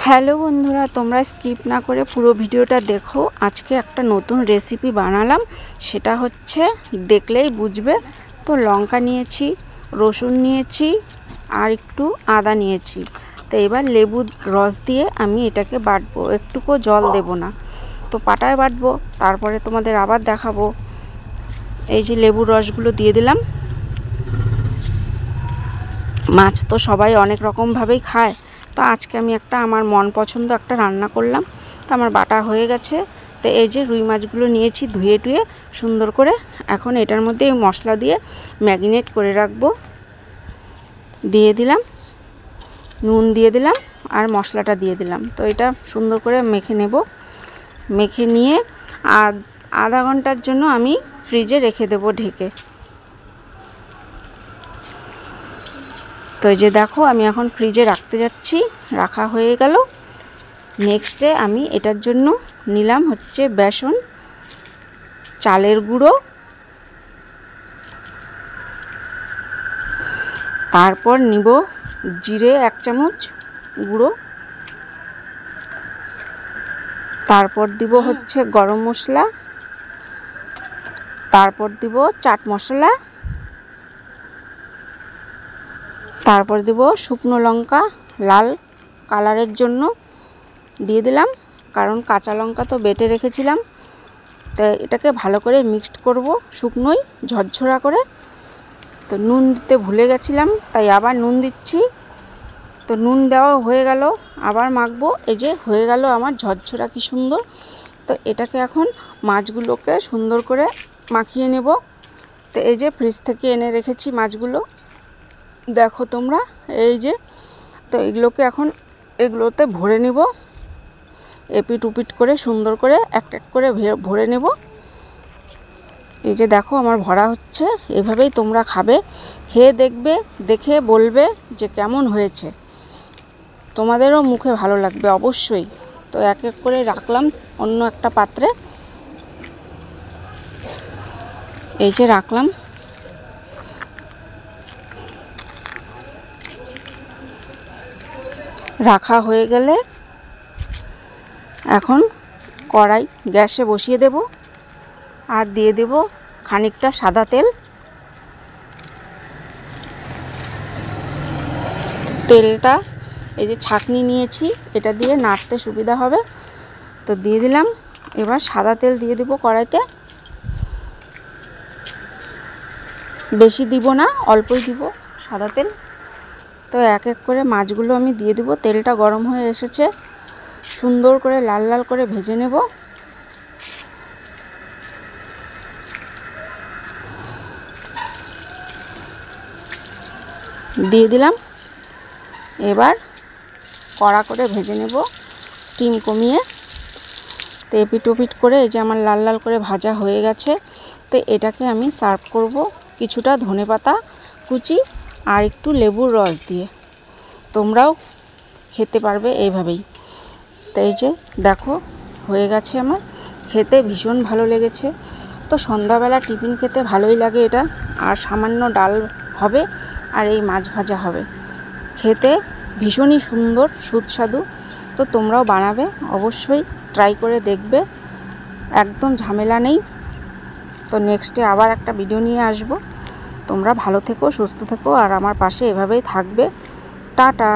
Hello বন্ধুরা, তোমরা skip না করে পুরো ভিডিওটা দেখো। আজকে একটা নতুন রেসিপি বানালাম, সেটা হচ্ছে দেখলেই বুঝবে। তো লঙ্কা নিয়েছি, রসুন নিয়েছি আর একটু আদা নিয়েছি। তো এবার লেবুর রস দিয়ে আমি এটাকে বাটবো, একটুকু জল দেব না। তো পাটায় বাটবো, তারপরে তোমাদের আবার দেখাবো। এই যে লেবুর রসগুলো দিয়ে দিলাম। মাছ তো সবাই অনেক রকমভাবেই খায়, তো আজকে আমি একটা আমার মন পছন্দ একটা রান্না করলাম। তো আমার বাটা হয়ে গেছে। তো এই যে রুই মাছগুলো নিয়েছি ধুয়ে টুয়ে সুন্দর করে, এখন এটার মধ্যে এই মশলা দিয়ে ম্যারিনেট করে রাখবো। দিয়ে দিলাম নুন, দিয়ে দিলাম আর মশলাটা দিয়ে দিলাম। তো এটা সুন্দর করে মেখে নেব। মেখে নিয়ে আধা ঘন্টার জন্য আমি ফ্রিজে রেখে দেব ঢেকে। তো এই যে দেখো, আমি এখন ফ্রিজে রাখতে যাচ্ছি। রাখা হয়ে গেল। নেক্সটে আমি এটার জন্য নিলাম হচ্ছে বেসন, চালের গুঁড়ো, তারপর নিব জিরে 1 চামচ গুঁড়ো, তারপর দিব হচ্ছে গরম মশলা, তারপর দিব চাট মশলা, তারপর দিব শুকনো লঙ্কা লাল কালারের জন্য দিয়ে দিলাম, কারণ কাঁচা লঙ্কা তো বেটে রেখেছিলাম। তো এটাকে ভালো করে মিক্সড করব শুকনোই ঝরঝরা করে। তো নুন দিতে ভুলে গেছিলাম, তাই আবার নুন দিচ্ছি। তো নুন দেওয়া হয়ে গেল, আবার মাখবো। এই যে হয়ে গেল আমার ঝরঝরা, কি সুন্দর। তো এটাকে এখন মাছগুলোকে সুন্দর করে মাখিয়ে নেব। তো এই যে ফ্রিজ থেকে এনে রেখেছি মাছগুলো, দেখো তোমরা। এই যে, তো এগুলোকে এখন এগুলোতে ভরে নেব। এপিট উপিট করে সুন্দর করে এক এক করে ভরে নেব। এই যে দেখো আমার ভরা হচ্ছে। এভাবেই তোমরা খাবে, খেয়ে দেখবে, দেখে বলবে যে কেমন হয়েছে। তোমাদেরও মুখে ভালো লাগবে অবশ্যই। তো এক এক করে রাখলাম অন্য একটা পাত্রে। এই যে রাখলাম। রাখা হয়ে গেলে এখন কড়াই গ্যাসে বসিয়ে দেব আর দিয়ে দেব খানিকটা সাদা তেল। তেলটা এই যে ছাঁকনি নিয়েছি, এটা দিয়ে নাড়তে সুবিধা হবে। তো দিয়ে দিলাম। এবার সাদা তেল দিয়ে দেব কড়াইতে, বেশি দিব না, অল্পই দিব সাদা তেল। তো এক এক করে মাছগুলো আমি দিয়ে দেব। তেলটা গরম হয়ে এসেছে, সুন্দর করে লাল লাল করে ভেজে নেব। দিয়ে দিলাম। এবার কড়া করে ভেজে নেব স্টিম কমিয়ে। তো এপিট ওপিট করে এই যে আমার লাল লাল করে ভাজা হয়ে গেছে। তো এটাকে আমি সার্ভ করব কিছুটা ধনেপাতা কুচি আর একটু লেবুর রস দিয়ে। তোমরাও খেতে পারবে এইভাবেই। তো এই যে দেখো হয়ে গেছে আমার, খেতে ভীষণ ভালো লেগেছে। তো সন্ধ্যাবেলা টিফিন খেতে ভালোই লাগে এটা। আর সামান্য ডাল হবে আর এই মাছ ভাজা হবে, খেতে ভীষণই সুন্দর সুস্বাদু। তো তোমরাও বানাবে, অবশ্যই ট্রাই করে দেখবে, একদম ঝামেলা নেই। তো নেক্সটে আবার একটা ভিডিও নিয়ে আসব। তোমরা ভালো থেকো, সুস্থ থেকো আর আমার পাশে এভাবেই থাকবে। টাটা।